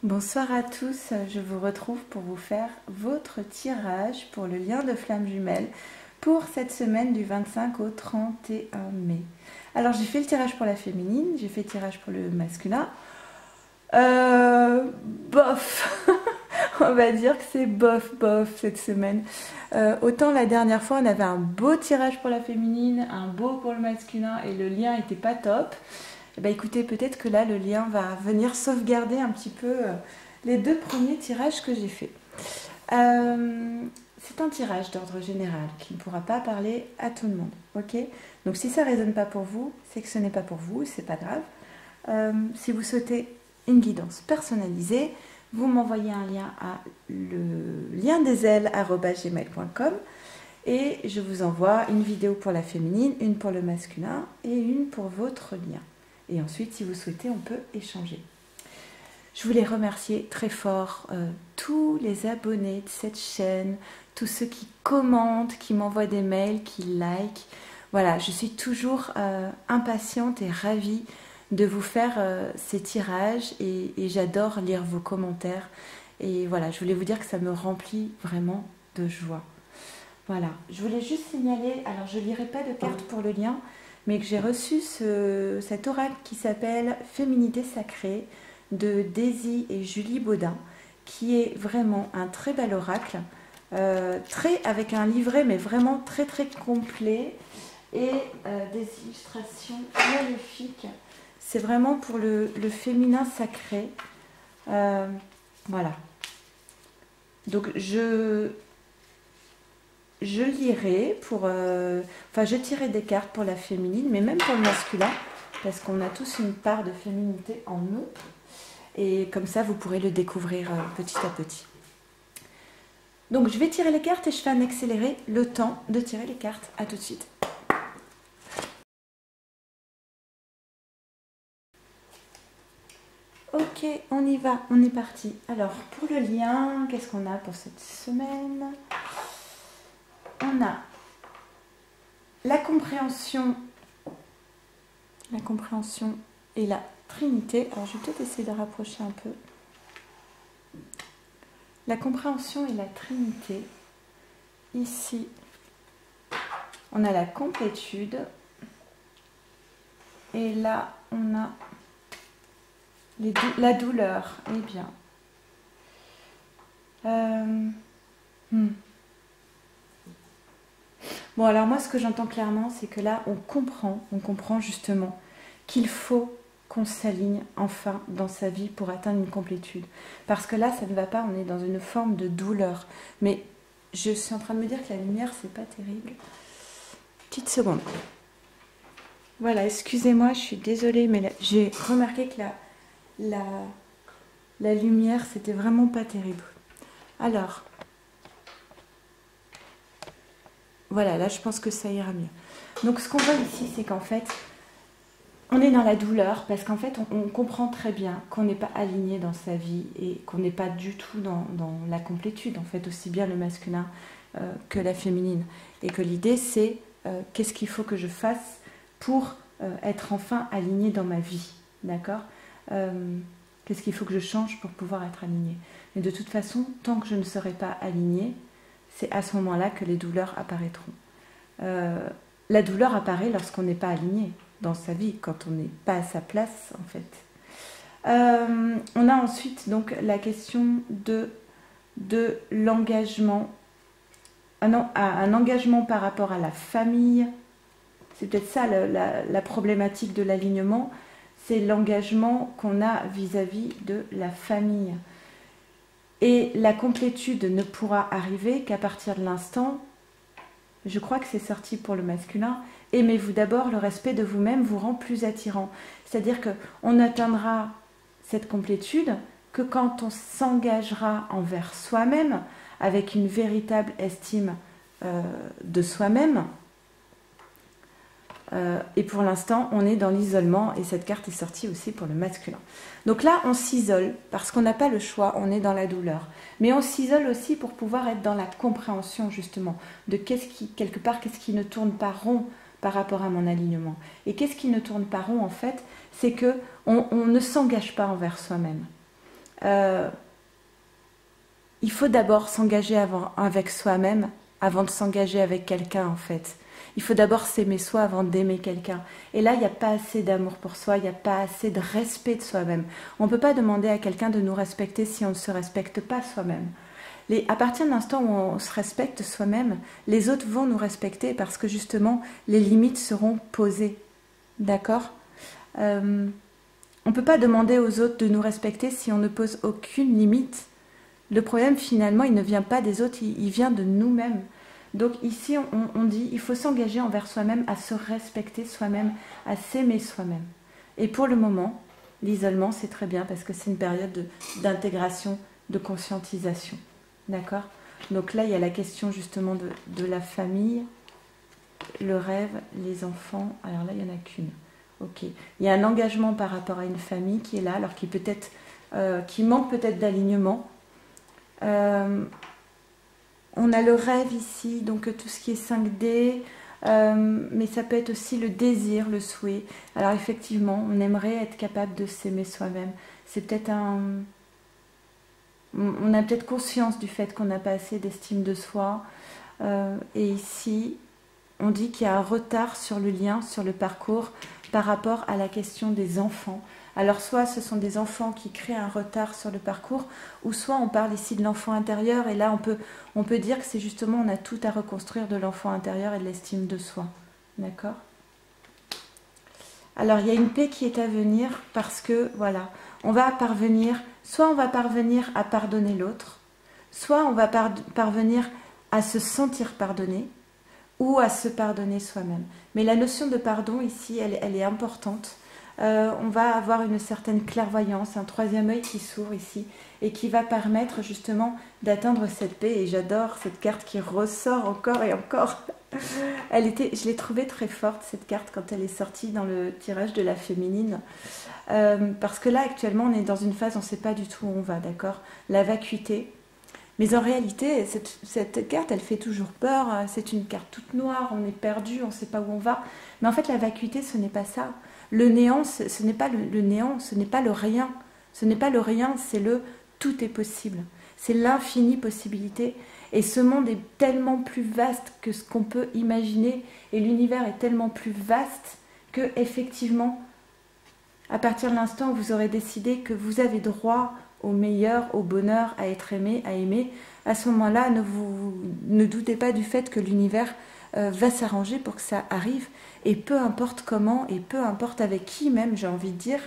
Bonsoir à tous, je vous retrouve pour vous faire votre tirage pour le lien de flamme jumelle pour cette semaine du 25 au 31 mai. Alors j'ai fait le tirage pour la féminine, j'ai fait le tirage pour le masculin. Bof On va dire que c'est bof cette semaine. Autant la dernière fois on avait un beau tirage pour la féminine, un beau pour le masculin et le lien était pas top. Eh bien, écoutez, peut-être que là, le lien va venir sauvegarder un petit peu les deux premiers tirages que j'ai faits. C'est un tirage d'ordre général qui ne pourra pas parler à tout le monde. Ok? Donc, si ça ne résonne pas pour vous, c'est que ce n'est pas pour vous, c'est pas grave. Si vous souhaitez une guidance personnalisée, vous m'envoyez un lien à le lien des ailes@gmail.com et je vous envoie une vidéo pour la féminine, une pour le masculin et une pour votre lien. Et ensuite, si vous souhaitez, on peut échanger. Je voulais remercier très fort tous les abonnés de cette chaîne, tous ceux qui commentent, qui m'envoient des mails, qui likent. Voilà, je suis toujours impatiente et ravie de vous faire ces tirages et j'adore lire vos commentaires. Et voilà, je voulais vous dire que ça me remplit vraiment de joie. Voilà, je voulais juste signaler, alors je ne lirai pas de carte pour le lien, mais que j'ai reçu cet oracle qui s'appelle Féminité Sacrée de Daisy et Julie Baudin, qui est vraiment un très bel oracle, avec un livret mais vraiment très complet et des illustrations magnifiques. C'est vraiment pour le féminin sacré. Voilà. Donc je lirai je tirerai des cartes pour la féminine, mais même pour le masculin, parce qu'on a tous une part de féminité en nous. Et comme ça, vous pourrez le découvrir petit à petit. Donc, je vais tirer les cartes et je fais un accéléré le temps de tirer les cartes. À tout de suite. Ok, on y va, on est parti. Alors, pour le lien, qu'est-ce qu'on a pour cette semaine ? On a la compréhension et la Trinité. Alors, je vais peut-être essayer de rapprocher un peu. La compréhension et la Trinité. Ici, on a la complétude. Et là, on a la douleur. Eh bien. Bon, alors moi, ce que j'entends clairement, c'est que là, on comprend justement qu'il faut qu'on s'aligne enfin dans sa vie pour atteindre une complétude. Parce que là, ça ne va pas, on est dans une forme de douleur. Mais je suis en train de me dire que la lumière, c'est pas terrible. Petite seconde. Voilà, excusez-moi, je suis désolée, mais j'ai remarqué que la lumière, c'était vraiment pas terrible. Alors... Voilà, là je pense que ça ira mieux. Donc ce qu'on voit ici, c'est qu'en fait, on est dans la douleur parce qu'en fait, on comprend très bien qu'on n'est pas aligné dans sa vie et qu'on n'est pas du tout dans la complétude, en fait, aussi bien le masculin que la féminine. Et que l'idée, c'est qu'est-ce qu'il faut que je fasse pour être enfin aligné dans ma vie, d'accord ? Qu'est-ce qu'il faut que je change pour pouvoir être aligné ? Mais de toute façon, tant que je ne serai pas alignée, c'est à ce moment-là que les douleurs apparaîtront. La douleur apparaît lorsqu'on n'est pas aligné dans sa vie, quand on n'est pas à sa place, en fait. On a ensuite donc la question de l'engagement. Un engagement par rapport à la famille. C'est peut-être ça la problématique de l'alignement. C'est l'engagement qu'on a vis-à-vis de la famille. Et la complétude ne pourra arriver qu'à partir de l'instant, je crois que c'est sorti pour le masculin, aimez-vous d'abord, le respect de vous-même vous rend plus attirant. C'est-à-dire qu'on n'atteindra cette complétude que quand on s'engagera envers soi-même, avec une véritable estime de soi-même. Et pour l'instant, on est dans l'isolement et cette carte est sortie aussi pour le masculin. Donc là, on s'isole parce qu'on n'a pas le choix, on est dans la douleur. Mais on s'isole aussi pour pouvoir être dans la compréhension justement de quelque part, qu'est-ce qui ne tourne pas rond par rapport à mon alignement. Et qu'est-ce qui ne tourne pas rond en fait, c'est qu'on ne s'engage pas envers soi-même. il faut d'abord s'engager avec soi-même avant de s'engager avec quelqu'un en fait. Il faut d'abord s'aimer soi avant d'aimer quelqu'un. Et là, il n'y a pas assez d'amour pour soi, il n'y a pas assez de respect de soi-même. On ne peut pas demander à quelqu'un de nous respecter si on ne se respecte pas soi-même. À partir de l'instant où on se respecte soi-même, les autres vont nous respecter parce que justement, les limites seront posées. D'accord ? On ne peut pas demander aux autres de nous respecter si on ne pose aucune limite. Le problème, finalement, il ne vient pas des autres, il vient de nous-mêmes. Donc ici, on dit, il faut s'engager envers soi-même, à se respecter soi-même, à s'aimer soi-même. Et pour le moment, l'isolement, c'est très bien parce que c'est une période d'intégration, de conscientisation. D'accord ? Donc là, il y a la question justement de la famille, le rêve, les enfants. Alors là, il n'y en a qu'une. Ok. Il y a un engagement par rapport à une famille qui est là, alors qui manque peut-être d'alignement. On a le rêve ici, donc tout ce qui est 5D, mais ça peut être aussi le désir, le souhait. Alors effectivement, on aimerait être capable de s'aimer soi-même. C'est peut-être on a peut-être conscience du fait qu'on n'a pas assez d'estime de soi. Et ici, on dit qu'il y a un retard sur le lien, sur le parcours, par rapport à la question des enfants. Alors soit ce sont des enfants qui créent un retard sur le parcours, ou soit on parle ici de l'enfant intérieur, et là on peut dire que c'est justement, on a tout à reconstruire de l'enfant intérieur et de l'estime de soi. D'accord ? Alors il y a une paix qui est à venir parce que, voilà, on va parvenir, soit on va parvenir à pardonner l'autre, soit on va parvenir à se sentir pardonné, ou à se pardonner soi-même. Mais la notion de pardon ici, elle est importante. On va avoir une certaine clairvoyance, un troisième œil qui s'ouvre ici et qui va permettre justement d'atteindre cette paix. Et j'adore cette carte qui ressort encore et encore. Je l'ai trouvée très forte cette carte quand elle est sortie dans le tirage de la féminine. Parce que là actuellement on est dans une phase, on ne sait pas du tout où on va, d'accord ? La vacuité. Mais en réalité, cette carte, elle fait toujours peur. C'est une carte toute noire, on est perdu, on ne sait pas où on va. Mais en fait, la vacuité, ce n'est pas ça. Le néant, ce n'est pas le néant, ce n'est pas le rien. Ce n'est pas le rien, c'est le tout est possible. C'est l'infinie possibilité. Et ce monde est tellement plus vaste que ce qu'on peut imaginer. Et l'univers est tellement plus vaste que, effectivement, à partir de l'instant où vous aurez décidé que vous avez droit au meilleur, au bonheur, à être aimé, à aimer, à ce moment-là, ne doutez pas du fait que l'univers va s'arranger pour que ça arrive, et peu importe comment, et peu importe avec qui même, j'ai envie de dire,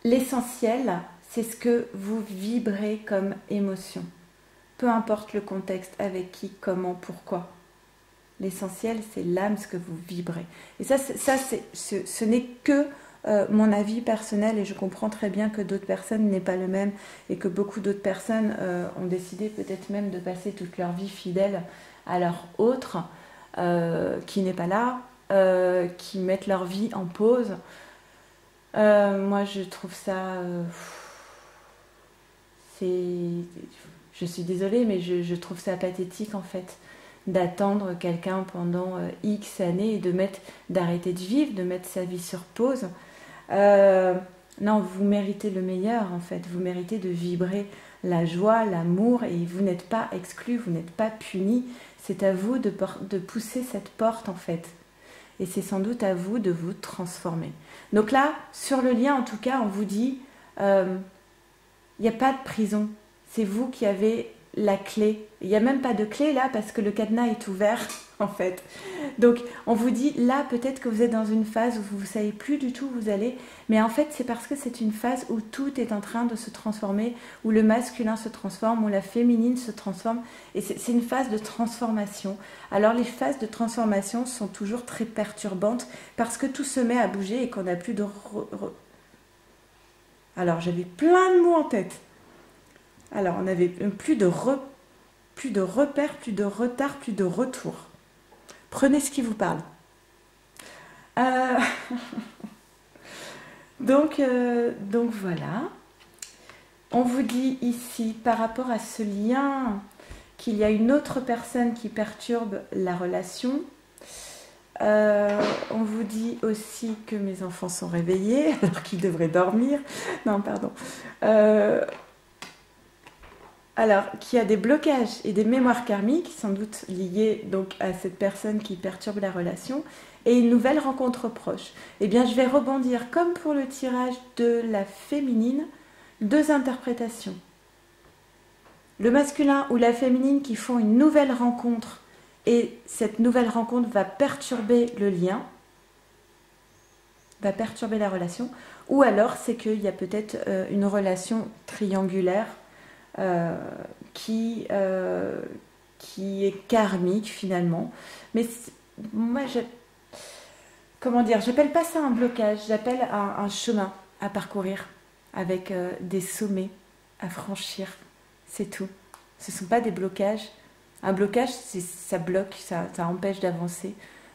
l'essentiel, c'est ce que vous vibrez comme émotion. Peu importe le contexte, avec qui, comment, pourquoi. L'essentiel, c'est l'âme, ce que vous vibrez. Et ce n'est que mon avis personnel, et je comprends très bien que d'autres personnes n'aient pas le même, et que beaucoup d'autres personnes ont décidé peut-être même de passer toute leur vie fidèle à leur autre, qui n'est pas là, qui mettent leur vie en pause. Moi, je trouve ça... je suis désolée, mais je trouve ça pathétique en fait, d'attendre quelqu'un pendant X années et d'arrêter de vivre, de mettre sa vie sur pause. Non, vous méritez le meilleur en fait, vous méritez de vibrer la joie, l'amour, et vous n'êtes pas exclu, vous n'êtes pas puni, c'est à vous de pousser cette porte en fait, et c'est sans doute à vous de vous transformer. Donc là, sur le lien en tout cas, on vous dit, il n'y a pas de prison, c'est vous qui avez la clé. Il n'y a même pas de clé là parce que le cadenas est ouvert en fait. Donc on vous dit là peut-être que vous êtes dans une phase où vous ne savez plus du tout où vous allez, mais en fait c'est parce que c'est une phase où tout est en train de se transformer, où le masculin se transforme, où la féminine se transforme, et c'est une phase de transformation. Alors les phases de transformation sont toujours très perturbantes parce que tout se met à bouger et qu'on n'a plus de... Alors j'avais plein de mots en tête. Alors, on n'avait plus de repères, plus de retard, plus de retour. Prenez ce qui vous parle. Donc voilà. On vous dit ici, par rapport à ce lien, qu'il y a une autre personne qui perturbe la relation. On vous dit aussi que mes enfants sont réveillés alors qu'ils devraient dormir. Non, pardon. Alors, qu'il y a des blocages et des mémoires karmiques, sans doute liées donc à cette personne qui perturbe la relation, et une nouvelle rencontre proche. Eh bien, je vais rebondir, comme pour le tirage de la féminine, 2 interprétations. Le masculin ou la féminine qui font une nouvelle rencontre, et cette nouvelle rencontre va perturber le lien, va perturber la relation, ou alors c'est qu'il y a peut-être une relation triangulaire qui est karmique finalement. Mais moi, comment dire, j'appelle pas ça un blocage, j'appelle un chemin à parcourir avec des sommets à franchir. C'est tout. Ce ne sont pas des blocages. Un blocage, ça bloque, ça empêche d'avancer.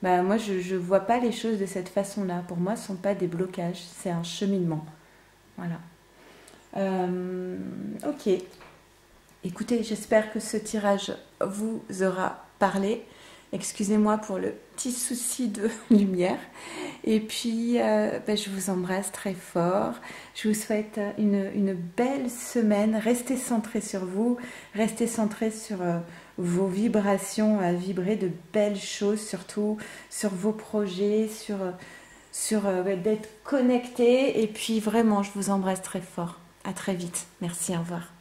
Bah, moi, je ne vois pas les choses de cette façon-là. Pour moi, ce ne sont pas des blocages, c'est un cheminement. Voilà. Ok. Écoutez, j'espère que ce tirage vous aura parlé. Excusez-moi pour le petit souci de lumière. Et puis, je vous embrasse très fort. Je vous souhaite une belle semaine. Restez centrés sur vous. Restez centrés sur vos vibrations, à vibrer de belles choses, surtout sur vos projets, sur d'être connectés. Et puis, vraiment, je vous embrasse très fort. À très vite. Merci, au revoir.